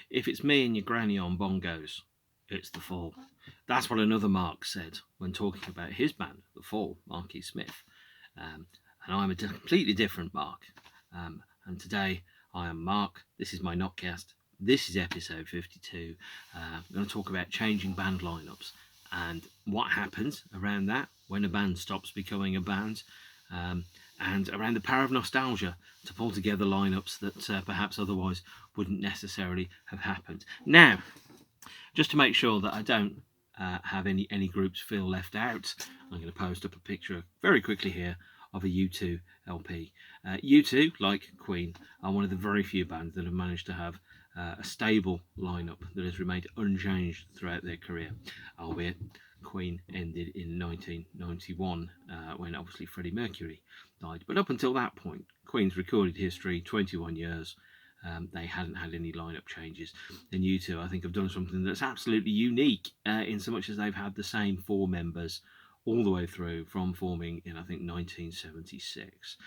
If it's me and your granny on bongos, it's The Fall. That's what another Mark said when talking about his band, The Fall, Marky Smith. And I'm a completely different Mark. And today I am Mark. This is my Notcast. This is episode 52. I'm going to talk about changing band lineups and what happens around that when a band stops becoming a band, and around the power of nostalgia to pull together lineups that perhaps otherwise wouldn't necessarily have happened. Now, just to make sure that I don't have any groups feel left out, I'm going to post up a picture very quickly here of a U2 LP. U2, like Queen, are one of the very few bands that have managed to have a stable lineup that has remained unchanged throughout their career, albeit Queen ended in 1991 when obviously Freddie Mercury died. But up until that point, Queen's recorded history, 21 years, they hadn't had any lineup changes. And U2, I think, have done something that's absolutely unique in so much as they've had the same four members all the way through from forming in, I think, 1976.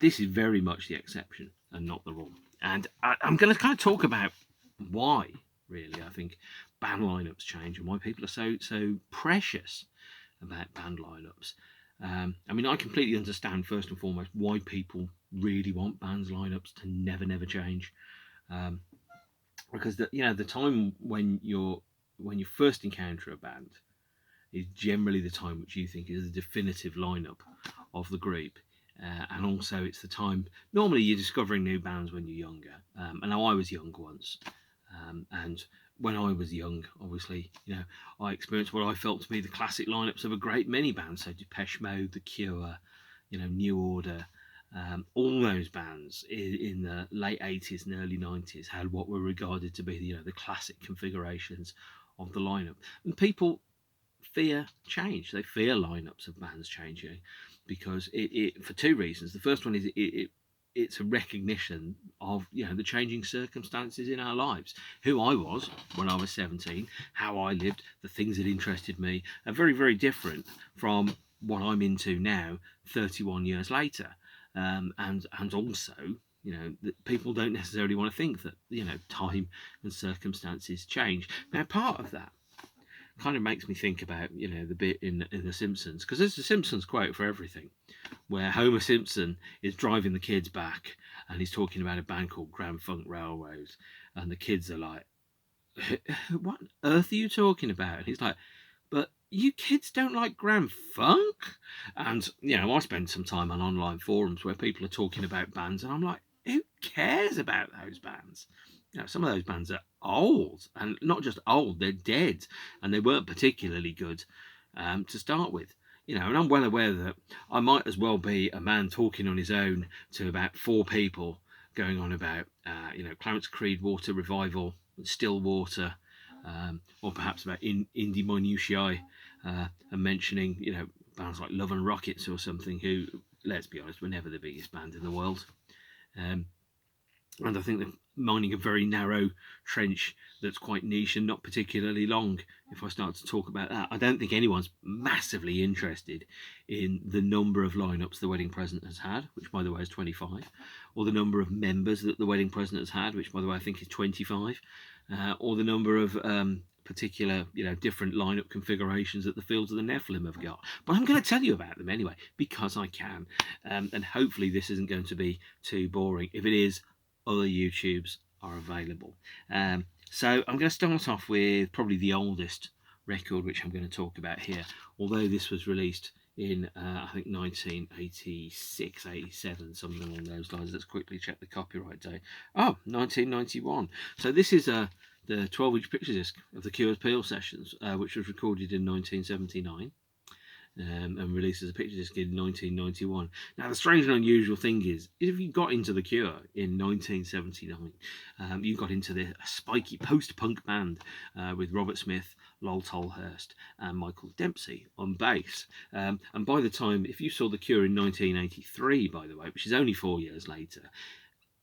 This is very much the exception and not the rule. And I'm going to kind of talk about why, really, I think band lineups change and why people are so precious about band lineups. I mean, I completely understand, first and foremost, why people really want bands lineups to never change, because the time when you first encounter a band is generally the time which you think is the definitive lineup of the group. And also it's the time, normally you're discovering new bands when you're younger. And now I was young once. And when I was young, obviously, I experienced what I felt to be the classic lineups of a great many bands. So Depeche Mode, The Cure, New Order, all those bands in the late 80s and early 90s had what were regarded to be the classic configurations of the lineup. And people fear change. They fear lineups of bands changing because it for two reasons. The first one is it's a recognition of the changing circumstances in our lives. Who I was when I was 17, how I lived, the things that interested me are very, very different from what I'm into now, 31 years later. And also, that people don't necessarily want to think that time and circumstances change. Now, part of that kind of makes me think about the bit in The Simpsons, because there's a Simpsons quote for everything, where Homer Simpson is driving the kids back and he's talking about a band called Grand Funk Railroad, and the kids are like, what on earth are you talking about? And he's like, but you kids don't like Grand Funk? And I spend some time on online forums where people are talking about bands, and I'm like, who cares about those bands? Some of those bands are old, and not just old, they're dead, and they weren't particularly good to start with. And I'm well aware that I might as well be a man talking on his own to about four people going on about, Clarence Creed, Water Revival, Stillwater, or perhaps about indie minutiae, and mentioning, bands like Love and Rockets or something, who, let's be honest, were never the biggest band in the world. And I think they're mining a very narrow trench that's quite niche and not particularly long. If I start to talk about that, I don't think anyone's massively interested in the number of lineups the Wedding Present has had, which, by the way, is 25, or the number of members that the Wedding Present has had, which, by the way, I think is 25, or the number of particular, different lineup configurations that the Fields of the Nephilim have got. But I'm going to tell you about them anyway, because I can. And hopefully this isn't going to be too boring. If it is, other YouTubes are available. So I'm going to start off with probably the oldest record which I'm going to talk about here, although this was released in I think 1986, 87, something along those lines. Let's quickly check the copyright date. 1991. So this is the 12-inch picture disc of the Cure's Peel Sessions, which was recorded in 1979. And released as a picture disc in 1991. Now, the strange and unusual thing is if you got into The Cure in 1979, you got into the spiky post-punk band with Robert Smith, Lol Tolhurst, and Michael Dempsey on bass. And by the time, if you saw The Cure in 1983, by the way, which is only 4 years later,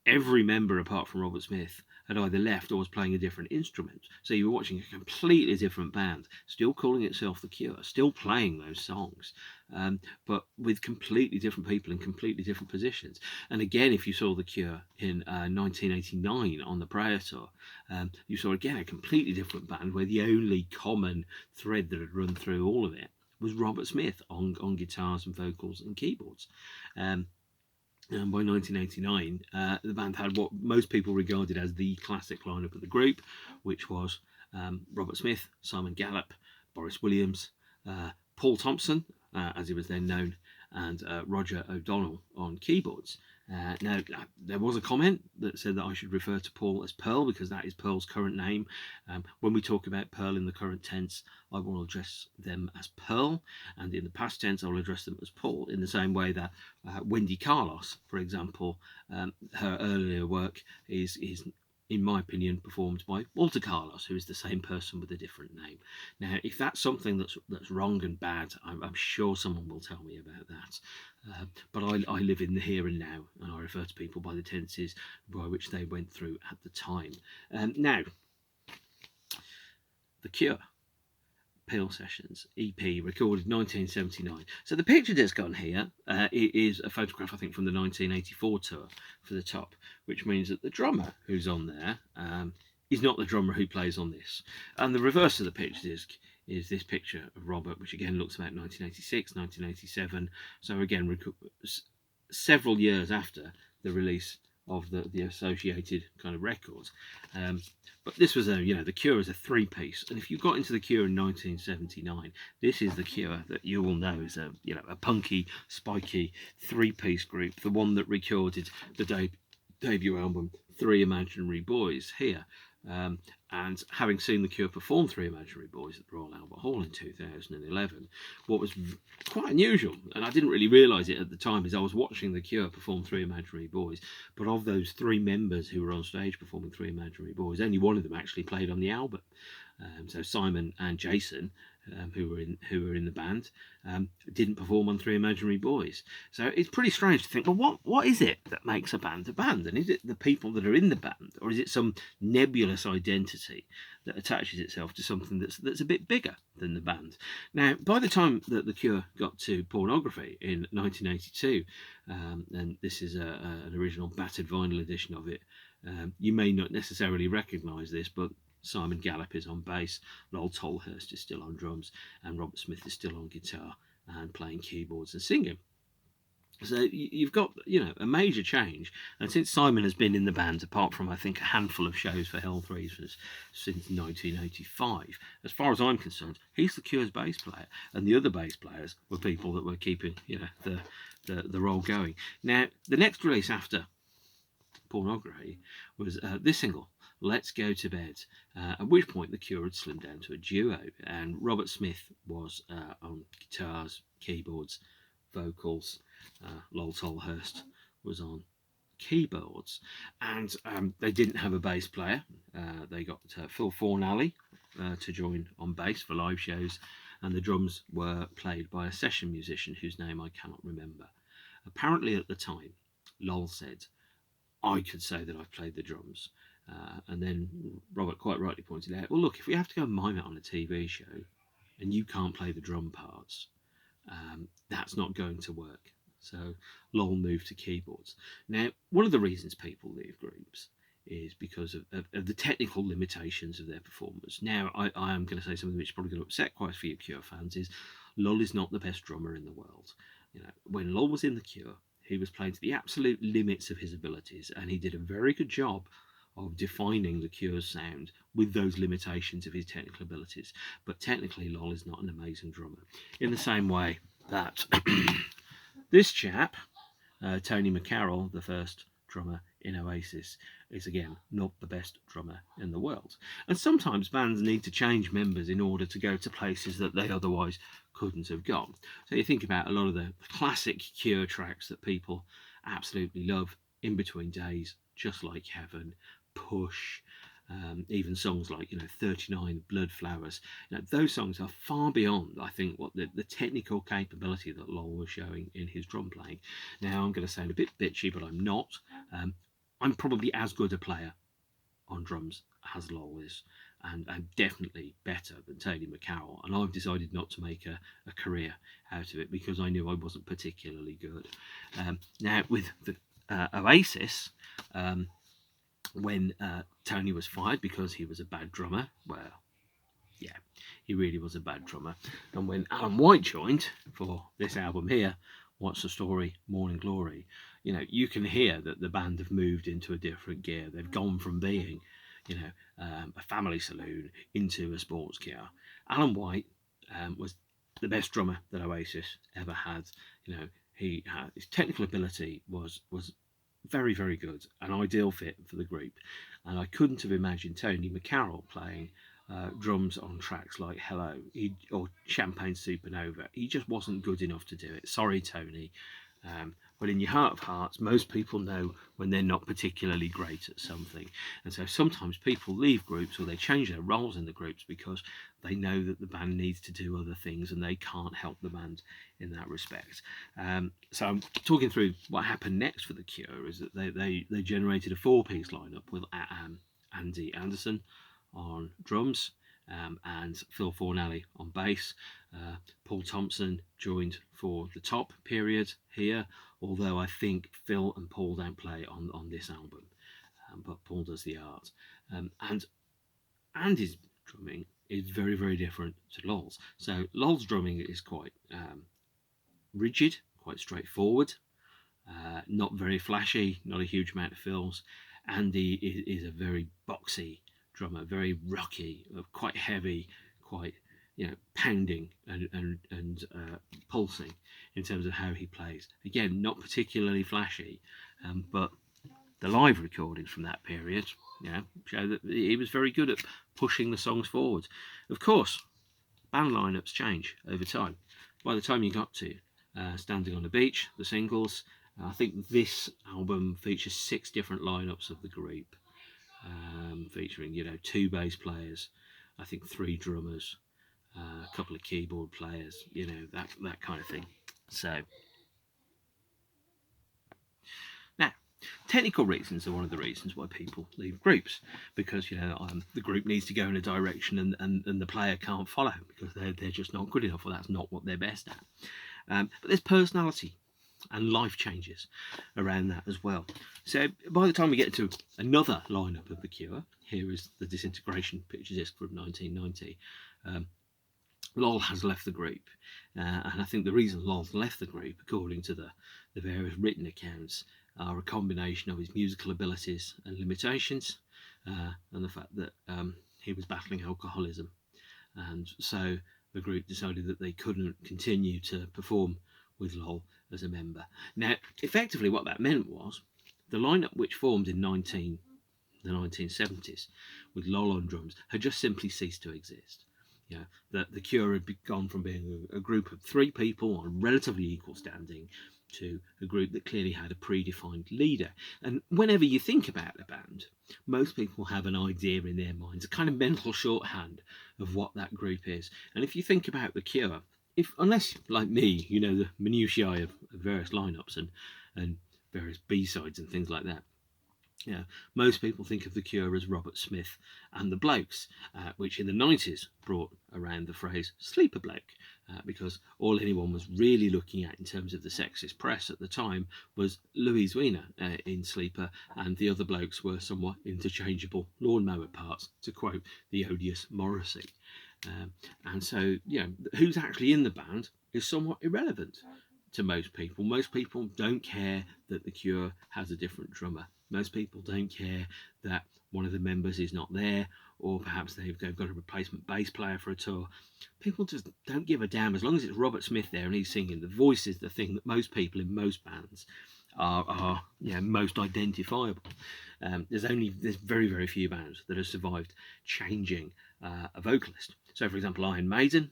every member apart from Robert Smith had either left or was playing a different instrument. So you were watching a completely different band, still calling itself The Cure, still playing those songs, but with completely different people in completely different positions. And again, if you saw The Cure in 1989 on the Prayer Tour, you saw again a completely different band where the only common thread that had run through all of it was Robert Smith on guitars and vocals and keyboards. And by 1989, the band had what most people regarded as the classic lineup of the group, which was Robert Smith, Simon Gallup, Boris Williams, Paul Thompson, as he was then known, and Roger O'Donnell on keyboards. Now, there was a comment that said that I should refer to Paul as Pearl because that is Pearl's current name. When we talk about Pearl in the current tense, I will address them as Pearl, and in the past tense, I will address them as Paul, in the same way that Wendy Carlos, for example, her earlier work is in my opinion, performed by Walter Carlos, who is the same person with a different name. Now, if that's something that's wrong and bad, I'm sure someone will tell me about that. But I live in the here and now, and I refer to people by the tenses by which they went through at the time. Now, The Cure, Peel Sessions EP, recorded 1979. So the picture disc on here it is a photograph, I think, from the 1984 tour for the top, which means that the drummer who's on there is not the drummer who plays on this. And the reverse of the picture disc is this picture of Robert, which again looks about 1986, 1987. So again, several years after the release of the associated kind of records. But this was The Cure is a three-piece, and if you got into The Cure in 1979, this is The Cure that you will know is a punky, spiky three-piece group, the one that recorded the debut album Three Imaginary Boys here. And having seen The Cure perform Three Imaginary Boys at the Royal Albert Hall in 2011, what was quite unusual, and I didn't really realise it at the time, is I was watching The Cure perform Three Imaginary Boys, but of those three members who were on stage performing Three Imaginary Boys, only one of them actually played on the album. So Simon and Jason, who were in the band, didn't perform on Three Imaginary Boys. So it's pretty strange to think, well, what is it that makes a band a band? And is it the people that are in the band, or is it some nebulous identity that attaches itself to something that's a bit bigger than the band? Now, by the time that The Cure got to Pornography in 1982, and this is an original battered vinyl edition of it, you may not necessarily recognise this, but Simon Gallup is on bass, Noel Tolhurst is still on drums, and Robert Smith is still on guitar and playing keyboards and singing. So you've got, a major change. And since Simon has been in the band, apart from, I think, a handful of shows for Hell 3 since 1985, as far as I'm concerned, he's The Cure's bass player. And the other bass players were people that were keeping, the role going. Now, the next release after Pornography was this single, Let's Go to Bed, at which point The Cure had slimmed down to a duo, and Robert Smith was on guitars, keyboards, vocals, Lol Tolhurst was on keyboards, and they didn't have a bass player. They got Phil Fornally to join on bass for live shows, and the drums were played by a session musician whose name I cannot remember. Apparently at the time, Lol said, I could say that I've played the drums. And then Robert quite rightly pointed out, well, look, if we have to go and mime it on a TV show and you can't play the drum parts, that's not going to work. So Lol moved to keyboards. Now, one of the reasons people leave groups is because of the technical limitations of their performers. Now, I am going to say something which is probably going to upset quite a few Cure fans, is Lol is not the best drummer in the world. When Lol was in The Cure, he was playing to the absolute limits of his abilities, and he did a very good job of defining The Cure's sound with those limitations of his technical abilities. But technically, Lol is not an amazing drummer. In the same way that this chap, Tony McCarroll, the first drummer in Oasis, is again not the best drummer in the world. And sometimes bands need to change members in order to go to places that they otherwise couldn't have gone. So you think about a lot of the classic Cure tracks that people absolutely love, In Between Days, Just Like Heaven, Push, even songs like 39, Blood Flowers. Those songs are far beyond, I think, what the technical capability that Lol was showing in his drum playing. Now, I'm going to sound a bit bitchy, but I'm not. I'm probably as good a player on drums as Lol is, and definitely better than Tony McCarroll. And I've decided not to make a career out of it because I knew I wasn't particularly good. Now, with the Oasis, when Tony was fired because he was a bad drummer, well, yeah, he really was a bad drummer. And when Alan White joined for this album here, What's the Story, Morning Glory, you know, you can hear that the band have moved into a different gear. They've gone from being, you know, a family saloon into a sports car. Alan White was the best drummer that Oasis ever had. You know, his technical ability was very, very good, an ideal fit for the group. And I couldn't have imagined Tony McCarroll playing drums on tracks like Hello or Champagne Supernova. He just wasn't good enough to do it. Sorry, Tony. But in your heart of hearts, most people know when they're not particularly great at something. And so sometimes people leave groups or they change their roles in the groups because they know that the band needs to do other things and they can't help the band in that respect. So I'm talking through what happened next for The Cure is that they generated a 4-piece lineup with Andy Anderson on drums, and Phil Fornelli on bass. Paul Thompson joined for the top period here, although I think Phil and Paul don't play on this album, but Paul does the art. And Andy's drumming is very, very different to Lol's. So Lol's drumming is quite rigid, quite straightforward, not very flashy, not a huge amount of fills. Andy is a very boxy drummer, very rocky, quite heavy, quite, you know, pounding and pulsing in terms of how he plays. Again, not particularly flashy, but the live recordings from that period, you know, show that he was very good at pushing the songs forward. Of course, band lineups change over time. By the time you got to Standing on the Beach, the singles, I think this album features 6 different lineups of the group. Featuring, you know, 2 bass players, I think 3 drummers, a couple of keyboard players, you know, that kind of thing. So now, technical reasons are one of the reasons why people leave groups, because, you know, the group needs to go in a direction and the player can't follow because they're just not good enough, or that's not what they're best at. But there's personality and life changes around that as well. So by the time we get to another lineup of The Cure, here is the Disintegration picture disc from 1990. Lol has left the group, and I think the reason Lol's left the group, according to the various written accounts, are a combination of his musical abilities and limitations, and the fact that he was battling alcoholism, and so the group decided that they couldn't continue to perform with Lol as a member. Now, effectively what that meant was the lineup which formed in the 1970s with Lol on drums had just simply ceased to exist. You know, that The Cure had gone from being a group of 3 people on relatively equal standing to a group that clearly had a predefined leader. And whenever you think about a band, most people have an idea in their minds, a kind of mental shorthand of what that group is. And if you think about The Cure, unless, like me, you know the minutiae of various lineups and various B-sides and things like that, yeah, most people think of The Cure as Robert Smith and the Blokes, which in the 90s brought around the phrase sleeper bloke, because all anyone was really looking at in terms of the sexist press at the time was Louise Weiner in Sleeper, and the other blokes were somewhat interchangeable lawnmower parts, to quote the odious Morrissey. And so, you know, who's actually in the band is somewhat irrelevant to most people. Most people don't care that The Cure has a different drummer. Most people don't care that one of the members is not there, or perhaps they've got a replacement bass player for a tour. People just don't give a damn as long as it's Robert Smith there and he's singing. The voice is the thing that most people in most bands are you know, most identifiable. There's very, very few bands that have survived changing a vocalist. So, for example, Iron Maiden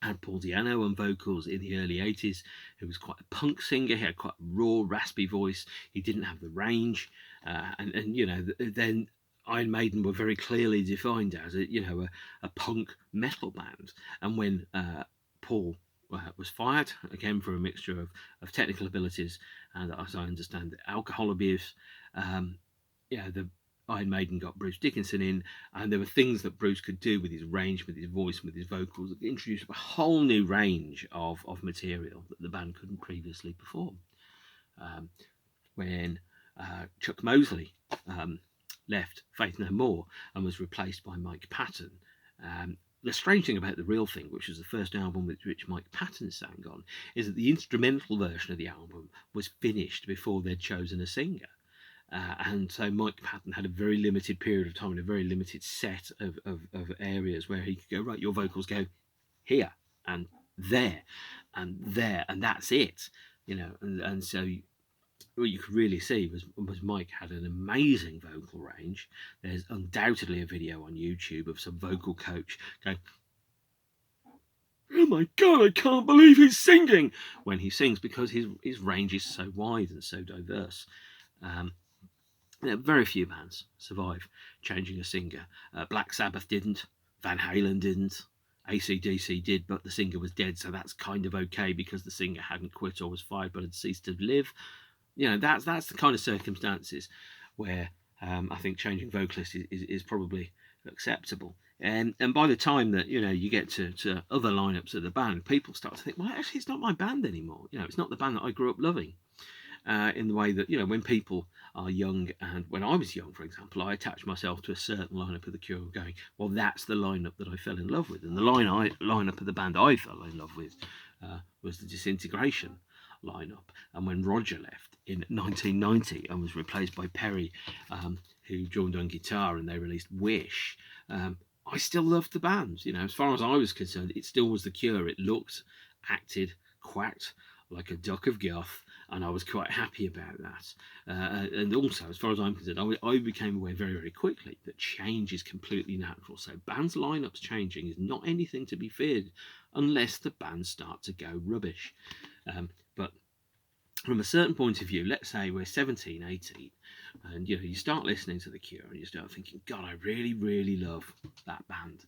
had Paul Di'Anno on vocals in the early 80s, who was quite a punk singer. He had quite a raw, raspy voice. He didn't have the range. And you know, then Iron Maiden were very clearly defined as a punk metal band. And when Paul was fired, again for a mixture of technical abilities and, as I understand, alcohol abuse, Iron Maiden got Bruce Dickinson in, and there were things that Bruce could do with his range, with his voice, with his vocals, that introduced a whole new range of material that the band couldn't previously perform. When Chuck Mosley left Faith No More and was replaced by Mike Patton, the strange thing about The Real Thing, which was the first album with which Mike Patton sang on, is that the instrumental version of the album was finished before they'd chosen a singer. And so Mike Patton had a very limited period of time and a very limited set of areas where he could go, right, your vocals go here and there, and that's it, and so what you could really see was Mike had an amazing vocal range. There's undoubtedly a video on YouTube of some vocal coach going, "Oh my God, I can't believe he's singing," when he sings, because his range is so wide and so diverse. Very few bands survive changing a singer. Black Sabbath didn't, Van Halen didn't, AC/DC did, but the singer was dead, so that's kind of okay because the singer hadn't quit or was fired but had ceased to live. That's the kind of circumstances where I think changing vocalist is probably acceptable. And by the time that you get to other lineups of the band, people start to think, well, actually, it's not my band anymore. It's not the band that I grew up loving. In the way that when people are young, and when I was young, for example, I attached myself to a certain lineup of The Cure, going, well, that's the lineup that I fell in love with, and the lineup of the band I fell in love with was the Disintegration lineup. And when Roger left in 1990 and was replaced by Perry, who joined on guitar, and they released Wish, I still loved the band. As far as I was concerned, it still was The Cure. It looked, acted, quacked like a duck of Goth, and I was quite happy about that. And also, as far as I'm concerned, I became aware very, very quickly that change is completely natural. So bands' lineups changing is not anything to be feared unless the bands start to go rubbish. But from a certain point of view, let's say we're 17, 18, and you start listening to The Cure and you start thinking, God, I really, really love that band.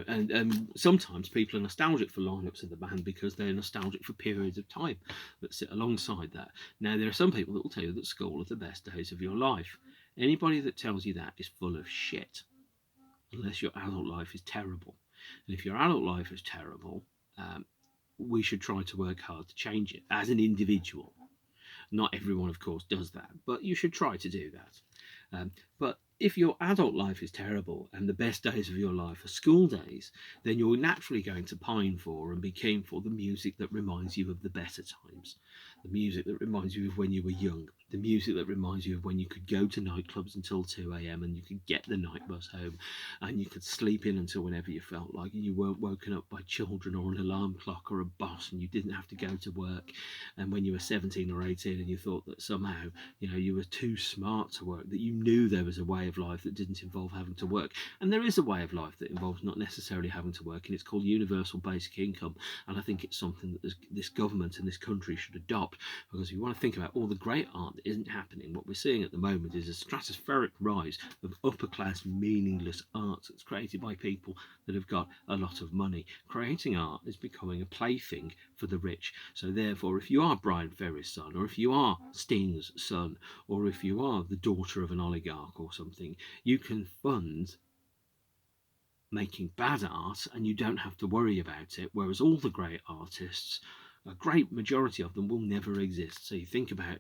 And sometimes people are nostalgic for lineups of the band because they're nostalgic for periods of time that sit alongside that. Now, there are some people that will tell you that school are the best days of your life. Anybody that tells you that is full of shit, unless your adult life is terrible. And if your adult life is terrible, we should try to work hard to change it as an individual. Not everyone, of course, does that, but you should try to do that. But if your adult life is terrible and the best days of your life are school days, then you're naturally going to pine for and be keen for the music that reminds you of the better times, the music that reminds you of when you were young, the music that reminds you of when you could go to nightclubs until 2 a.m. and you could get the night bus home and you could sleep in until whenever you felt like, and you weren't woken up by children or an alarm clock or a boss, and you didn't have to go to work. And when you were 17 or 18 and you thought that somehow you were too smart to work, that you knew there was a way of life that didn't involve having to work. And there is a way of life that involves not necessarily having to work, and it's called universal basic income. And I think it's something that this government and this country should adopt, because if you want to think about all the great art that isn't happening, what we're seeing at the moment is a stratospheric rise of upper class meaningless art that's created by people that have got a lot of money. Creating art is becoming a plaything for the rich. So therefore, if you are Brian Ferry's son, or if you are Sting's son, or if you are the daughter of an oligarch or something, you can fund making bad art and you don't have to worry about it, whereas all the great artists, a great majority of them, will never exist. So you think about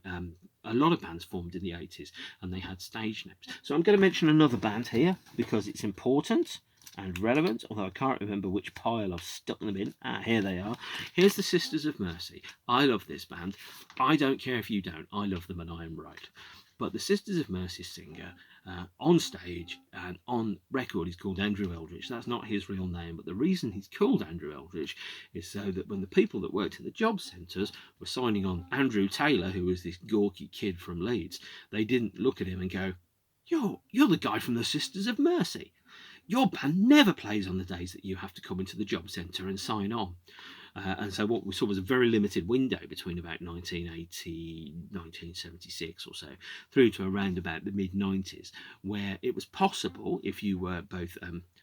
a lot of bands formed in the 80s and they had stage names. So I'm going to mention another band here because it's important and relevant, although I can't remember which pile I've stuck them in. Here they are. Here's the Sisters of Mercy. I love this band. I don't care if you don't. I love them and I am right. But the Sisters of Mercy singer, on stage and on record, he's called Andrew Eldritch. That's not his real name, but the reason he's called Andrew Eldritch is so that when the people that worked in the job centres were signing on Andrew Taylor, who was this gawky kid from Leeds, they didn't look at him and go, you're the guy from the Sisters of Mercy. Your band never plays on the days that you have to come into the job centre and sign on. And so what we saw was a very limited window between about 1980, 1976 or so, through to around about the mid-90s, where it was possible, if you were both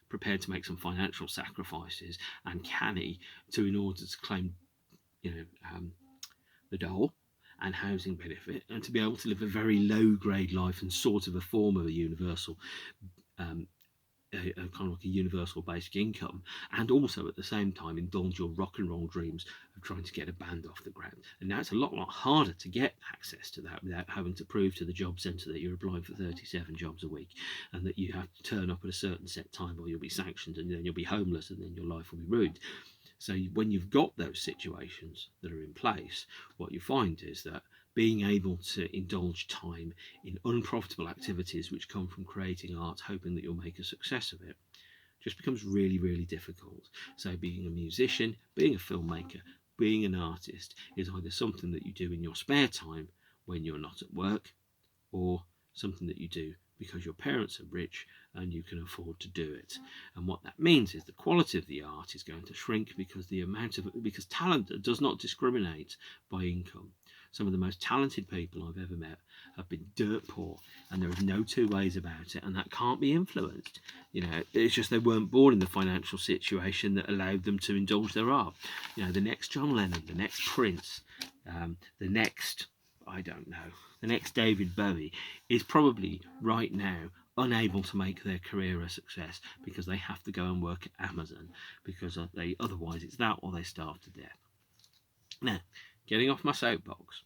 prepared to make some financial sacrifices and canny in order to claim, the dole, and housing benefit, and to be able to live a very low grade life and sort of a form of a universal um, a kind of like a universal basic income, and also at the same time indulge your rock and roll dreams of trying to get a band off the ground. And now it's a lot harder to get access to that without having to prove to the job centre that you're applying for 37 jobs a week, and that you have to turn up at a certain set time or you'll be sanctioned, and then you'll be homeless, and then your life will be ruined. So when you've got those situations that are in place, what you find is that being able to indulge time in unprofitable activities which come from creating art, hoping that you'll make a success of it, just becomes really, really difficult. So being a musician, being a filmmaker, being an artist is either something that you do in your spare time when you're not at work, or something that you do because your parents are rich and you can afford to do it. And what that means is the quality of the art is going to shrink because talent does not discriminate by income. Some of the most talented people I've ever met have been dirt poor, and there is no two ways about it, and that can't be influenced. It's just they weren't born in the financial situation that allowed them to indulge their art. The next John Lennon, the next Prince, the next, I don't know, the next David Bowie is probably right now unable to make their career a success because they have to go and work at Amazon, because otherwise it's that or they starve to death. Now, getting off my soapbox,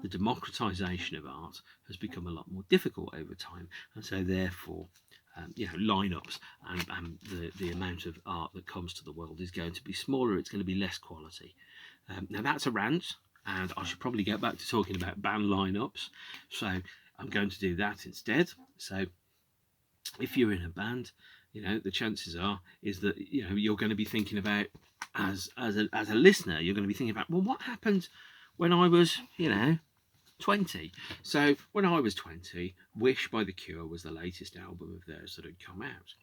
the democratisation of art has become a lot more difficult over time, and so therefore lineups and the amount of art that comes to the world is going to be smaller. It's going to be less quality. Now that's a rant, and I should probably get back to talking about band lineups, so I'm going to do that instead. So if you're in a band, the chances are is that you're going to be thinking about, as a listener, you're going to be thinking about, well, what happened when I was 20? So when I was 20, Wish by The Cure was the latest album of theirs that had come out.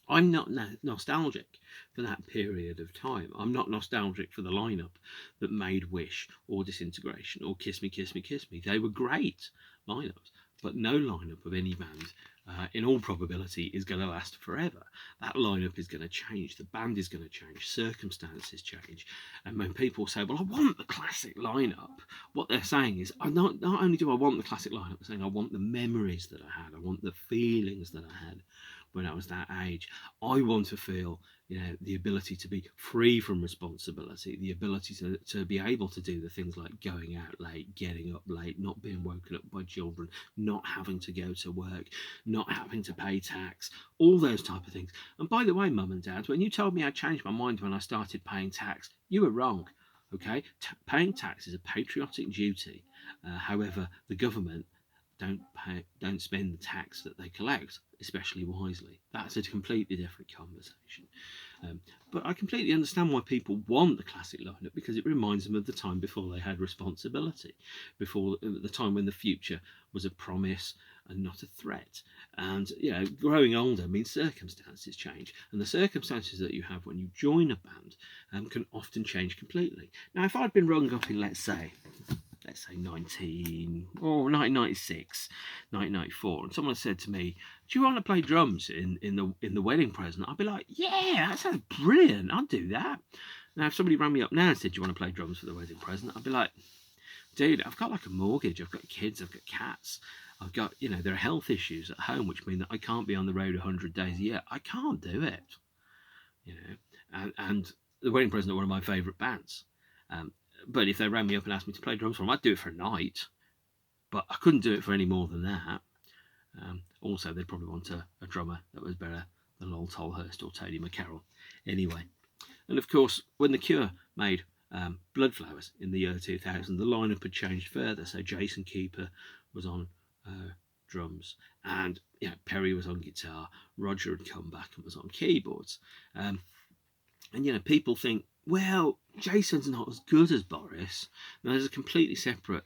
I'm not nostalgic for that period of time. I'm not nostalgic for the lineup that made Wish or Disintegration or Kiss Me, Kiss Me, Kiss Me. They were great lineups, but no lineup of any band, in all probability, is going to last forever. That lineup is going to change. The band is going to change. Circumstances change. And when people say, well, I want the classic lineup, what they're saying is, not only do I want the classic lineup, they're saying I want the memories that I had. I want the feelings that I had when I was that age. I want to feel the ability to be free from responsibility, the ability to be able to do the things like going out late, getting up late, not being woken up by children, not having to go to work, not having to pay tax, all those type of things. And by the way, mum and dad, when you told me I changed my mind when I started paying tax, you were wrong. Okay, paying tax is a patriotic duty. However, the government don't spend the tax that they collect especially wisely. That's a completely different conversation. But I completely understand why people want the classic lineup, because it reminds them of the time before they had responsibility, before the time when the future was a promise and not a threat. And growing older means circumstances change, and the circumstances that you have when you join a band can often change completely. Now, if I'd been rung up in, let's say 1996, 1994, and someone said to me, do you want to play drums in the wedding present? I'd be like, yeah, that sounds brilliant, I'll do that. Now, if somebody rang me up now and said, do you want to play drums for the wedding present? I'd be like, dude, I've got like a mortgage, I've got kids, I've got cats, I've got, there are health issues at home, which mean that I can't be on the road 100 days a year. I can't do it, and the wedding present are one of my favourite bands. But if they rang me up and asked me to play drums for them, I'd do it for a night. But I couldn't do it for any more than that. Also, they'd probably want a drummer that was better than Lol Tolhurst or Tony McCarroll. Anyway. And of course, when The Cure made Bloodflowers in the year 2000, the lineup had changed further. So Jason Keeper was on drums, and Perry was on guitar. Roger had come back and was on keyboards. And people think, well, Jason's not as good as Boris. Now, there's a completely separate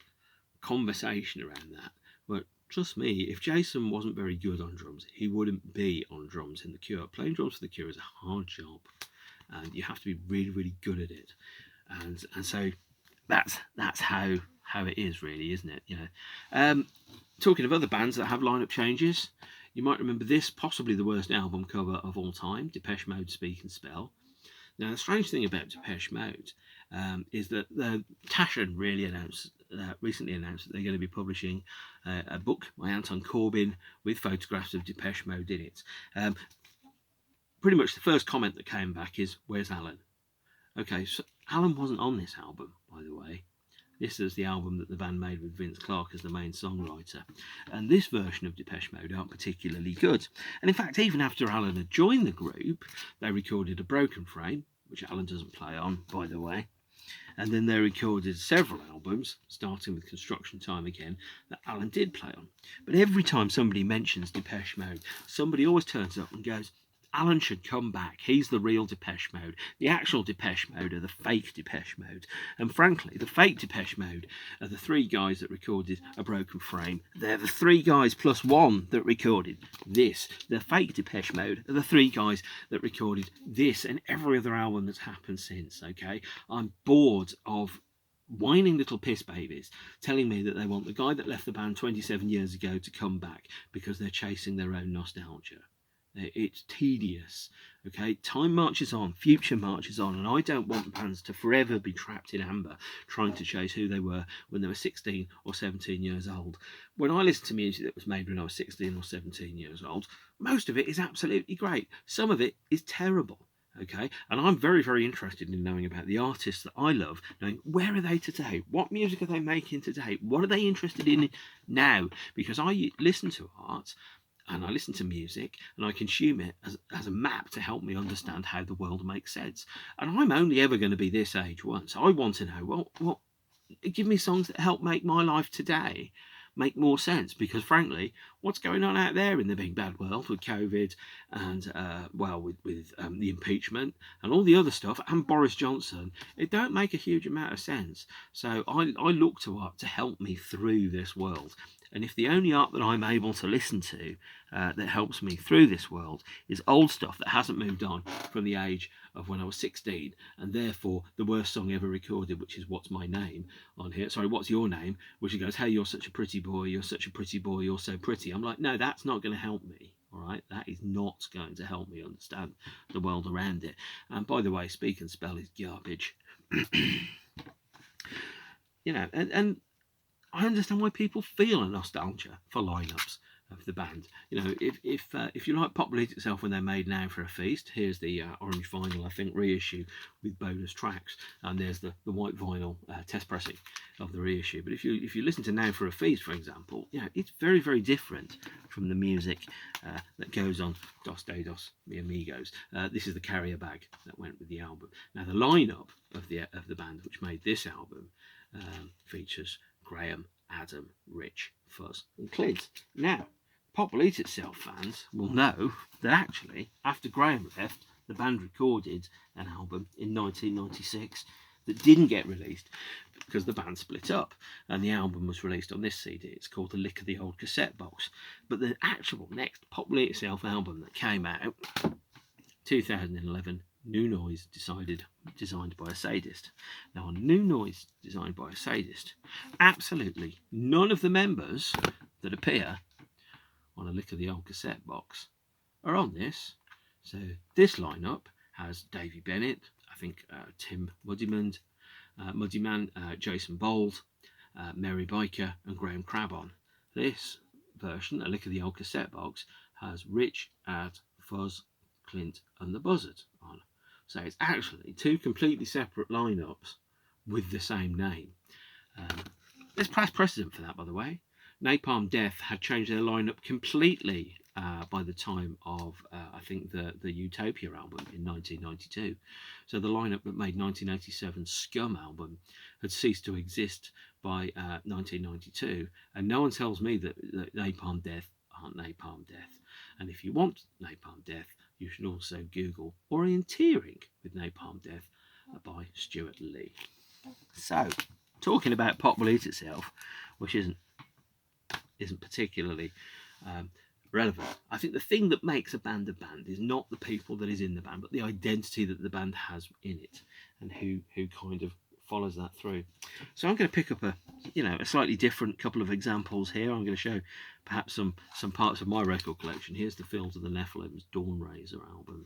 conversation around that. But trust me, if Jason wasn't very good on drums, he wouldn't be on drums in The Cure. Playing drums for The Cure is a hard job, and you have to be really, really good at it. And so that's how it is, really, isn't it? Talking of other bands that have lineup changes, you might remember this, possibly the worst album cover of all time, Depeche Mode, Speak and Spell. Now, the strange thing about Depeche Mode is that Taschen really announced recently announced that they're going to be publishing a book by Anton Corbijn with photographs of Depeche Mode in it. Pretty much the first comment that came back is, "Where's Alan?" Okay, so Alan wasn't on this album, by the way. This is the album that the band made with Vince Clarke as the main songwriter. And this version of Depeche Mode aren't particularly good. And in fact, even after Alan had joined the group, they recorded a Broken Frame, which Alan doesn't play on, by the way. And then they recorded several albums, starting with Construction Time Again, that Alan did play on. But every time somebody mentions Depeche Mode, somebody always turns up and goes, "Alan should come back. He's the real Depeche Mode. The actual Depeche Mode are the fake Depeche Mode." And frankly, the fake Depeche Mode are the three guys that recorded A Broken Frame. They're the three guys plus one that recorded this. The fake Depeche Mode are the three guys that recorded this and every other album that's happened since, okay? I'm bored of whining little piss babies telling me that they want the guy that left the band 27 years ago to come back because they're chasing their own nostalgia. It's tedious, okay? Time marches on, future marches on, and I don't want bands to forever be trapped in amber trying to chase who they were when they were 16 or 17 years old. When I listen to music that was made when I was 16 or 17 years old, most of it is absolutely great. Some of it is terrible, okay? And I'm very, very interested in knowing about the artists that I love, knowing where are they today? What music are they making today? What are they interested in now? Because I listen to art, and I listen to music and I consume it as a map to help me understand how the world makes sense. And I'm only ever going to be this age once. I want to know, well, give me songs that help make my life today make more sense, because frankly, what's going on out there in the big bad world with COVID and with the impeachment and all the other stuff and Boris Johnson, it don't make a huge amount of sense. So I look to art to help me through this world. And if the only art that I'm able to listen to that helps me through this world is old stuff that hasn't moved on from the age of when I was 16, and therefore the worst song ever recorded, which is What's My Name on here. Sorry, What's Your Name? Which goes, "Hey, you're such a pretty boy, you're such a pretty boy, you're so pretty." I'm like, no, that's not going to help me. All right, that is not going to help me understand the world around it. And by the way, Speak and Spell is garbage. And I understand why people feel a nostalgia for lineups of the band. If you like Pop Believes Itself when they're made now for a feast, here's the orange vinyl, I think, reissue with bonus tracks, and there's the white vinyl test pressing of the reissue. But if you listen to Now for a Feast, for example, it's very, very different from the music that goes on Dos Dedos, Mi Amigos. This is the carrier bag that went with the album. Now the lineup of the band which made this album features Graham, Adam, Rich, Fuzz and Clint. Now, Pop Believes Itself fans will know that actually, after Graham left, the band recorded an album in 1996 that didn't get released because the band split up, and the album was released on this CD. It's called The Lick of the Old Cassette Box. But the actual next Pop Believes Itself album that came out, 2011, New Noise, designed by a sadist. Now, on New Noise, designed by a sadist, absolutely none of the members that appear on A Lick of the Old Cassette Box are on this. So this lineup has Davey Bennett, I think Tim Muddyman, Jason Bold, Mary Biker and Graham Crabb on. This version, A Lick of the Old Cassette Box, has Rich, Ad, Fuzz, Clint and the Buzzard on. So it's actually two completely separate lineups with the same name. There's past precedent for that, by the way. Napalm Death had changed their lineup completely by the time of, I think, the Utopia album in 1992. So the lineup that made 1987's Scum album had ceased to exist by 1992. And no one tells me that Napalm Death aren't Napalm Death. And if you want Napalm Death, you should also Google Orienteering with Napalm Death by Stuart Lee. So, talking about Pop Believes Itself, which isn't particularly relevant. I think the thing that makes a band is not the people that is in the band, but the identity that the band has in it, and who kind of follows that through. So I'm going to pick up a slightly different couple of examples here. I'm going to show perhaps some parts of my record collection. Here's the Fields of the Nephilims Dawn Razor album,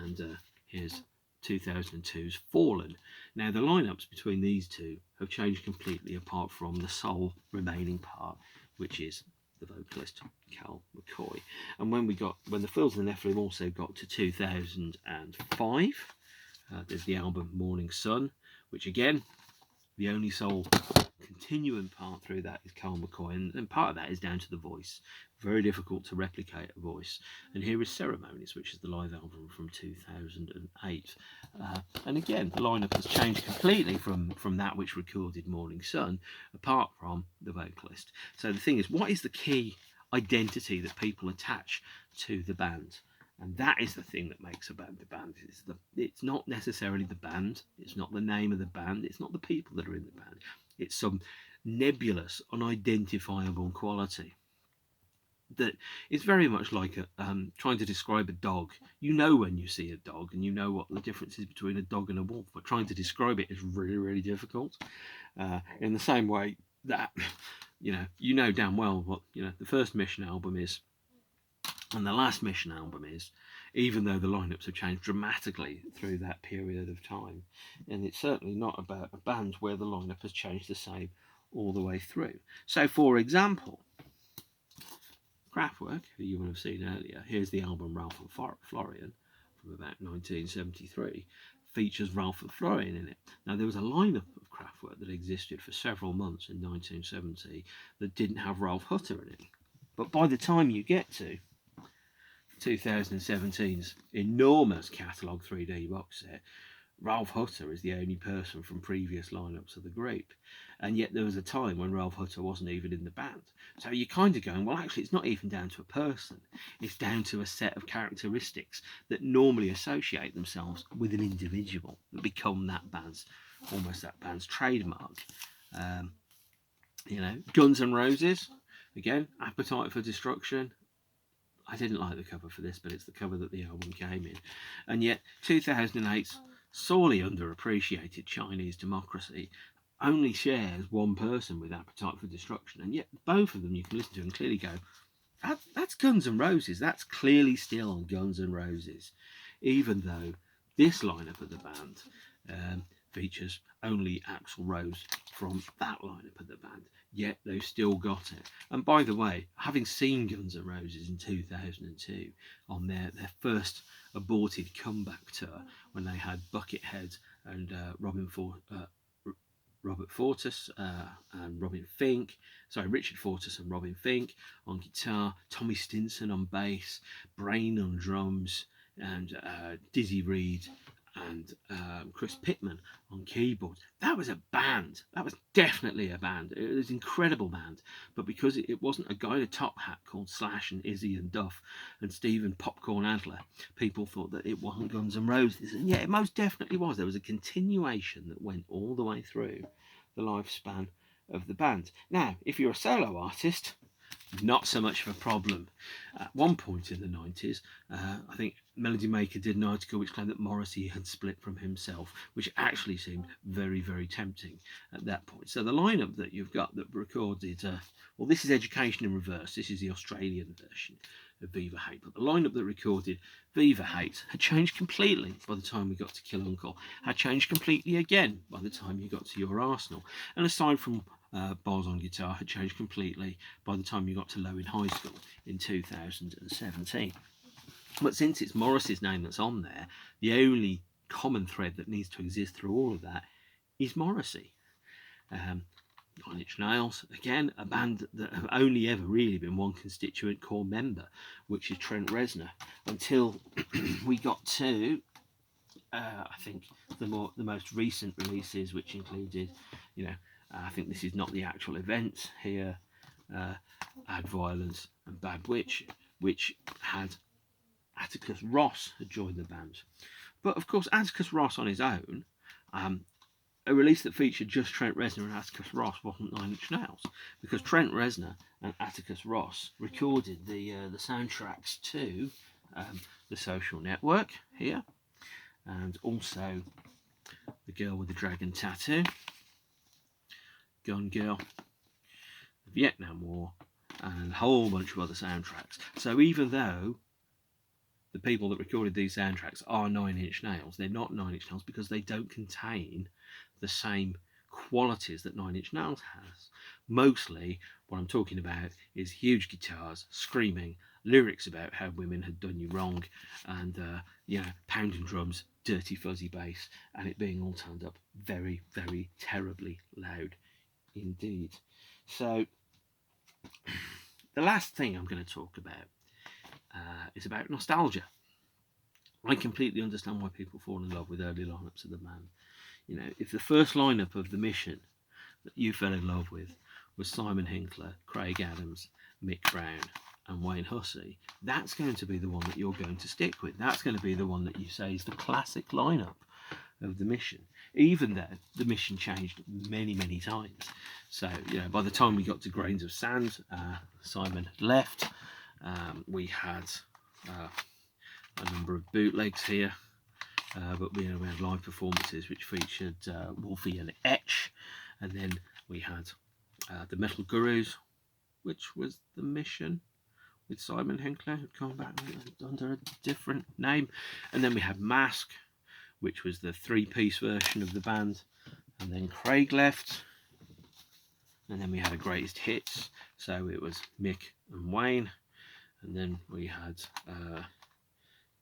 and here's 2002's Fallen. Now the lineups between these two have changed completely, apart from the sole remaining part, which is the vocalist Cal McCoy. And when the Fools of the Nephilim also got to 2005, there's the album Morning Sun, which again, the only sole continuing part through that is Cal McCoy, and part of that is down to the voice. Very difficult to replicate a voice. And here is Ceremonies, which is the live album from 2008. And again, the lineup has changed completely from that which recorded Morning Sun, apart from the vocalist. So the thing is, what is the key identity that people attach to the band? And that is the thing that makes a band a band. It's not necessarily the band. It's not the name of the band. It's not the people that are in the band. It's some nebulous, unidentifiable quality that is very much like trying to describe a dog. You know when you see a dog, and you know what the difference is between a dog and a wolf, but trying to describe it is really, really difficult. In the same way that, you know damn well what the first Mission album is, and the last Mission album is, even though the lineups have changed dramatically through that period of time. And it's certainly not about a band where the lineup has changed the same all the way through. So, for example, Kraftwerk, who you will have seen earlier, here's the album Ralph and Florian from about 1973, features Ralph and Florian in it. Now, there was a lineup of Kraftwerk that existed for several months in 1970 that didn't have Ralph Hutter in it. But by the time you get to 2017's enormous catalogue 3D box set, Ralph Hutter is the only person from previous lineups of the group. And yet there was a time when Ralph Hutter wasn't even in the band. So you're kind of going, well, actually, it's not even down to a person. It's down to a set of characteristics that normally associate themselves with an individual, that become that band's trademark. Guns N' Roses, again, Appetite for Destruction. I didn't like the cover for this, but it's the cover that the album came in. And yet 2008's sorely underappreciated Chinese Democracy only shares one person with Appetite for Destruction, and yet both of them you can listen to and clearly go, that's Guns N' Roses. That's clearly still Guns N' Roses, even though this lineup of the band features only Axl Rose from that lineup of the band, yet they've still got it. And by the way, having seen Guns N' Roses in 2002 on their first aborted comeback tour, when they had Buckethead and Richard Fortus and Robin Fink on guitar, Tommy Stinson on bass, Brain on drums, and Dizzy Reed and Chris Pittman on keyboard. That was a band. That was definitely a band. It was an incredible band. But because it wasn't a guy in a top hat called Slash and Izzy and Duff and Stephen Popcorn Adler, people thought that it wasn't Guns N' Roses. And yeah, it most definitely was. There was a continuation that went all the way through the lifespan of the band. Now, if you're a solo artist, not so much of a problem. At one point in the 90s, I think Melody Maker did an article which claimed that Morrissey had split from himself, which actually seemed very, very tempting at that point. So the lineup that you've got that recorded, this is Education in Reverse. This is the Australian version of Viva Hate. But the lineup that recorded Viva Hate had changed completely by the time we got to Kill Uncle, had changed completely again by the time you got to Your Arsenal. And aside from Boz on guitar, had changed completely by the time you got to Low in High School in 2017. But since it's Morrissey's name that's on there, the only common thread that needs to exist through all of that is Morrissey. Nine Inch Nails, again, a band that have only ever really been one constituent core member, which is Trent Reznor, until we got to I think the most recent releases, which included, I think this is not the actual event here, Ad Violence and Bad Witch, which had Atticus Ross had joined the band. But of course, Atticus Ross on his own, a release that featured just Trent Reznor and Atticus Ross wasn't Nine Inch Nails, because Trent Reznor and Atticus Ross recorded the soundtracks to The Social Network here, and also The Girl with the Dragon Tattoo, Gun Girl, the Vietnam War, and a whole bunch of other soundtracks. So even though the people that recorded these soundtracks are Nine Inch Nails. They're not Nine Inch Nails because they don't contain the same qualities that Nine Inch Nails has. Mostly what I'm talking about is huge guitars, screaming, lyrics about how women had done you wrong, and pounding drums, dirty fuzzy bass, and it being all turned up very, very terribly loud indeed. So the last thing I'm going to talk about is about nostalgia. I completely understand why people fall in love with early lineups of the band. You know, if the first lineup of The Mission that you fell in love with was Simon Hinkler, Craig Adams, Mick Brown, and Wayne Hussey, that's going to be the one that you're going to stick with. That's going to be the one that you say is the classic lineup of The Mission, even though The Mission changed many, many times. So, by the time we got to Grains of Sand, Simon had left. We had a number of bootlegs here, but we had live performances which featured Wolfie and Etch, and then we had the Metal Gurus, which was The Mission with Simon Hinkler, who'd come back under a different name, and then we had Mask, which was the three-piece version of the band, and then Craig left, and then we had a greatest hits, so it was Mick and Wayne, and then we had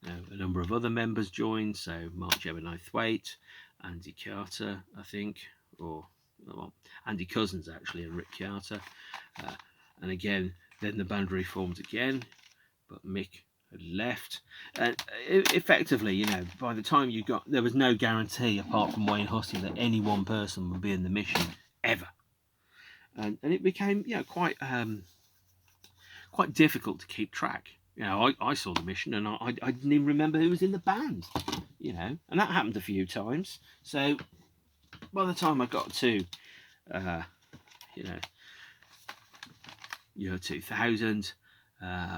a number of other members joined, so Mark Gemini Thwaite, Andy Carter, I think, or Andy Cousins actually, and Rick Carter, and again, then the band reformed again, but Mick had left, and effectively, by the time there was no guarantee apart from Wayne Hussey that any one person would be in The Mission ever, and it became quite difficult to keep track. I saw The Mission and I didn't even remember who was in the band, and that happened a few times. So by the time I got to year 2000,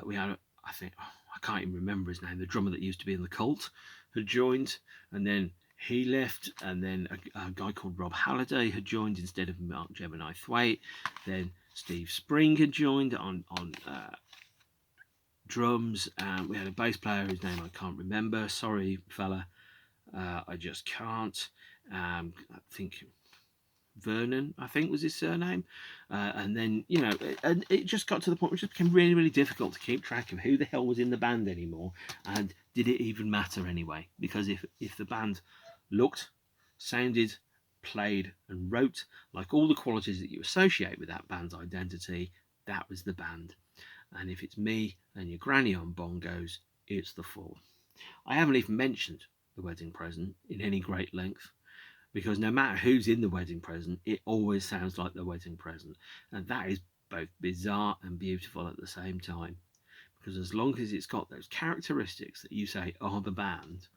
we had, I think, I can't even remember his name, the drummer that used to be in the Cult had joined, and then he left, and then a guy called Rob Halliday had joined instead of Mark Gemini Thwaite. Then Steve Spring had joined on drums, and we had a bass player whose name I can't remember. Sorry, fella, I just can't. I think Vernon, I think was his surname, and then and it just got to the point where it just became really, really difficult to keep track of who the hell was in the band anymore, and did it even matter anyway? Because if the band looked, sounded, played, and wrote like all the qualities that you associate with that band's identity, that was the band. And if it's me and your granny on bongos, it's The Fall. I haven't even mentioned The Wedding Present in any great length, because no matter who's in The Wedding Present, it always sounds like The Wedding Present. And that is both bizarre and beautiful at the same time. Because as long as it's got those characteristics that you say are the band,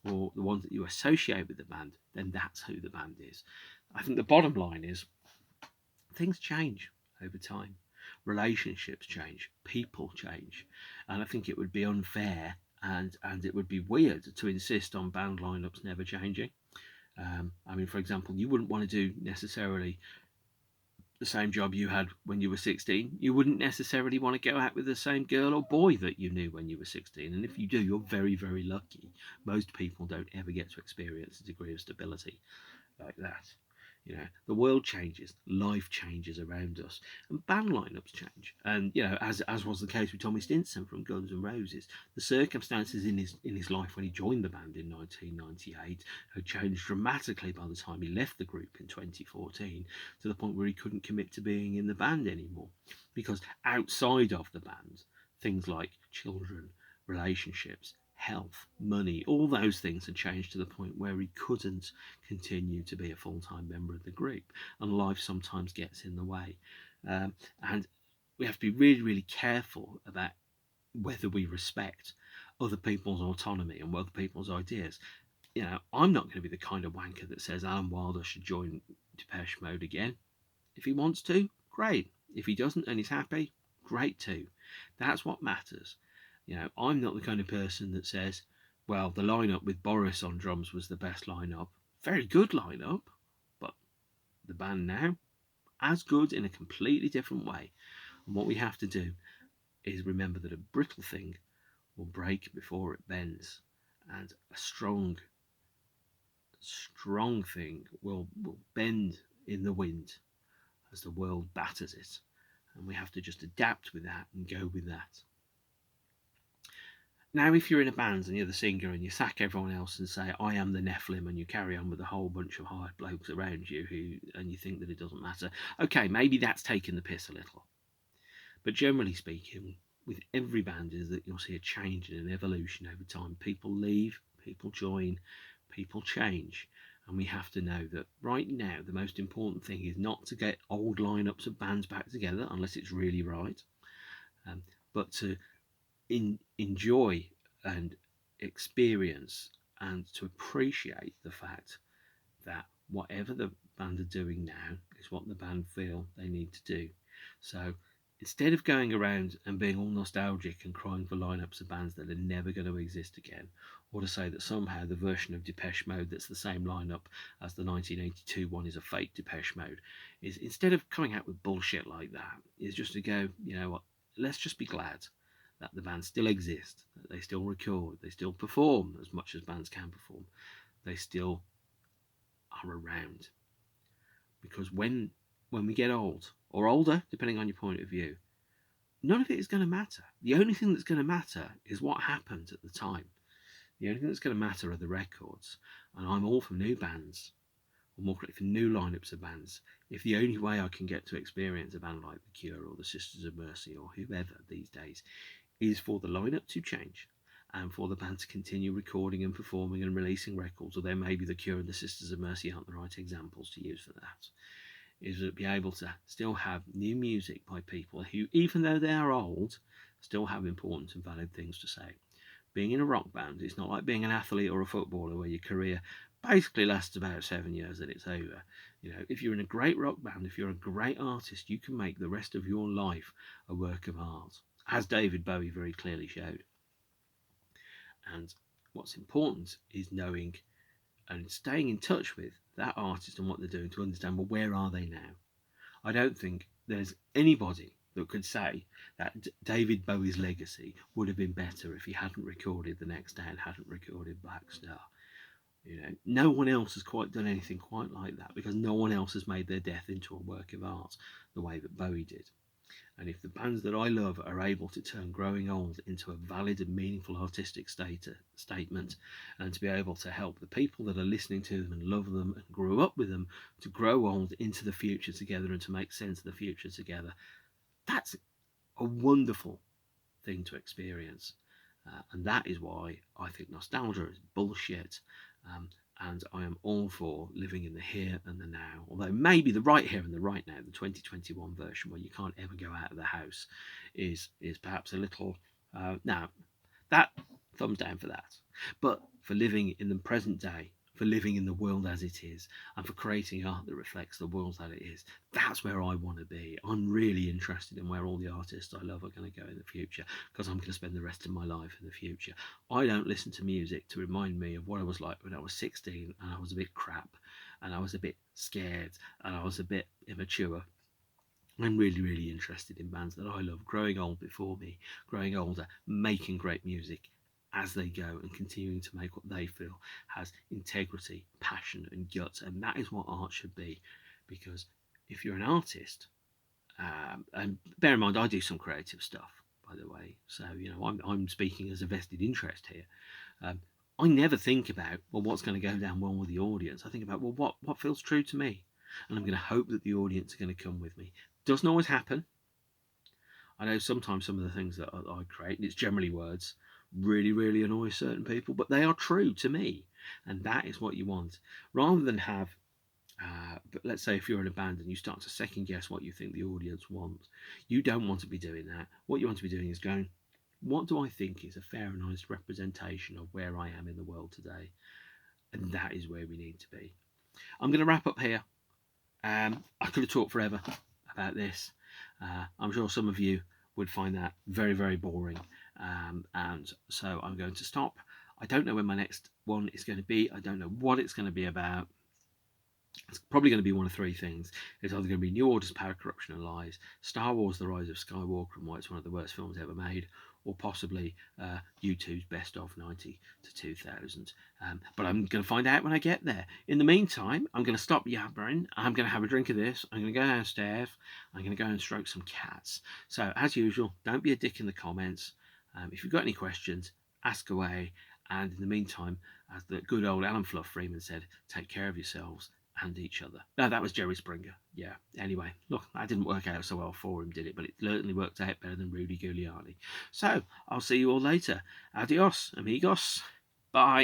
or the ones that you associate with the band, then that's who the band is. I think the bottom line is things change over time. Relationships change, people change, and I think it would be unfair and it would be weird to insist on band lineups never changing. For example, you wouldn't want to do necessarily the same job you had when you were 16. You wouldn't necessarily want to go out with the same girl or boy that you knew when you were 16, and if you do, you're very, very lucky. Most people don't ever get to experience a degree of stability like that. The world changes, life changes around us, and band lineups change. And as was the case with Tommy Stinson from Guns N' Roses, the circumstances in his life when he joined the band in 1998 had changed dramatically by the time he left the group in 2014, to the point where he couldn't commit to being in the band anymore, because outside of the band, things like children, relationships, health, money, all those things had changed to the point where he couldn't continue to be a full-time member of the group, and life sometimes gets in the way, and we have to be really, really careful about whether we respect other people's autonomy and other people's ideas. I'm not going to be the kind of wanker that says Alan Wilder should join Depeche Mode again. If he wants to, great. If he doesn't and he's happy, great too. That's what matters. I'm not the kind of person that says, well, the lineup with Boris on drums was the best lineup. Very good lineup, but the band now, as good in a completely different way. And what we have to do is remember that a brittle thing will break before it bends, and a strong thing will bend in the wind as the world batters it. And we have to just adapt with that and go with that. Now, if you're in a band and you're the singer and you sack everyone else and say, I am the Nephilim, and you carry on with a whole bunch of hired blokes around you and you think that it doesn't matter, okay, maybe that's taking the piss a little. But generally speaking, with every band is that you'll see a change and an evolution over time. People leave, people join, people change. And we have to know that right now, the most important thing is not to get old lineups of bands back together, unless it's really right, but to enjoy and experience and to appreciate the fact that whatever the band are doing now is what the band feel they need to do. So instead of going around and being all nostalgic and crying for lineups of bands that are never going to exist again, or to say that somehow the version of Depeche Mode that's the same lineup as the 1982 one is a fake Depeche Mode, is instead of coming out with bullshit like that, is just to go, you know what, let's just be glad that the band still exist, that they still record, they still perform as much as bands can perform, they still are around. Because when we get old, or older, depending on your point of view, none of it is going to matter. The only thing that's going to matter is what happened at the time. The only thing that's going to matter are the records. And I'm all for new bands, or more correctly, for new lineups of bands. If the only way I can get to experience a band like The Cure or the Sisters of Mercy or whoever these days is for the lineup to change and for the band to continue recording and performing and releasing records, although maybe The Cure and the Sisters of Mercy aren't the right examples to use for that, is to be able to still have new music by people who, even though they are old, still have important and valid things to say. Being in a rock band is not like being an athlete or a footballer where your career basically lasts about 7 years and it's over. You know, if you're in a great rock band, if you're a great artist, you can make the rest of your life a work of art, as David Bowie very clearly showed. And what's important is knowing and staying in touch with that artist and what they're doing to understand, well, where are they now? I don't think there's anybody that could say that David Bowie's legacy would have been better if he hadn't recorded The Next Day and hadn't recorded Black Star. You know, no one else has quite done anything quite like that, because no one else has made their death into a work of art the way that Bowie did. And if the bands that I love are able to turn Growing Old into a valid and meaningful artistic statement, and to be able to help the people that are listening to them and love them and grew up with them to grow old into the future together and to make sense of the future together, that's a wonderful thing to experience. And that is why I think nostalgia is bullshit. And I am all for living in the here and the now. Although maybe the right here and the right now, the 2021 version where you can't ever go out of the house, is perhaps a little. Now, that thumbs down for that. But for living in the present day, for living in the world as it is, and for creating art that reflects the world that it is, that's where I want to be. I'm really interested in where all the artists I love are going to go in the future, because I'm going to spend the rest of my life in the future. I don't listen to music to remind me of what I was like when I was 16 and I was a bit crap and I was a bit scared and I was a bit immature. I'm really, really interested in bands that I love, growing old before me, growing older, making great music as they go and continuing to make what they feel has integrity, passion and guts. And that is what art should be. Because if you're an artist, and bear in mind I do some creative stuff, by the way, so you know I'm speaking as a vested interest here. I never think about, well, what's going to go down well with the audience. I think about, well, what feels true to me, and I'm going to hope that the audience are going to come with me. Doesn't always happen. I know sometimes some of the things that I create, and it's generally words, really, really annoy certain people, but they are true to me, and that is what you want. Rather than have, but let's say if you're in a band and you start to second guess what you think the audience wants, you don't want to be doing that. What you want to be doing is going, what do I think is a fair and honest representation of where I am in the world today? And that is where we need to be. I'm going to wrap up here. I could have talked forever about this. I'm sure some of you would find that very, very boring. And so I'm going to stop. I don't know when my next one is going to be. I don't know what it's going to be about. It's probably going to be one of three things. It's either going to be New Order's Power, Corruption and Lies, Star Wars The Rise of Skywalker and why it's one of the worst films ever made, or possibly YouTube's best of 90 to 2000. But I'm going to find out when I get there. In the meantime, I'm going to stop yabbering. I'm going to have a drink of this. I'm going to go downstairs. I'm going to go and stroke some cats. So, as usual, don't be a dick in the comments. If you've got any questions, ask away. And in the meantime, as the good old Alan Fluff Freeman said, take care of yourselves and each other. No, that was Jerry Springer. Yeah. Anyway, look, that didn't work out so well for him, did it? But it certainly worked out better than Rudy Giuliani. So, I'll see you all later. Adios, amigos. Bye.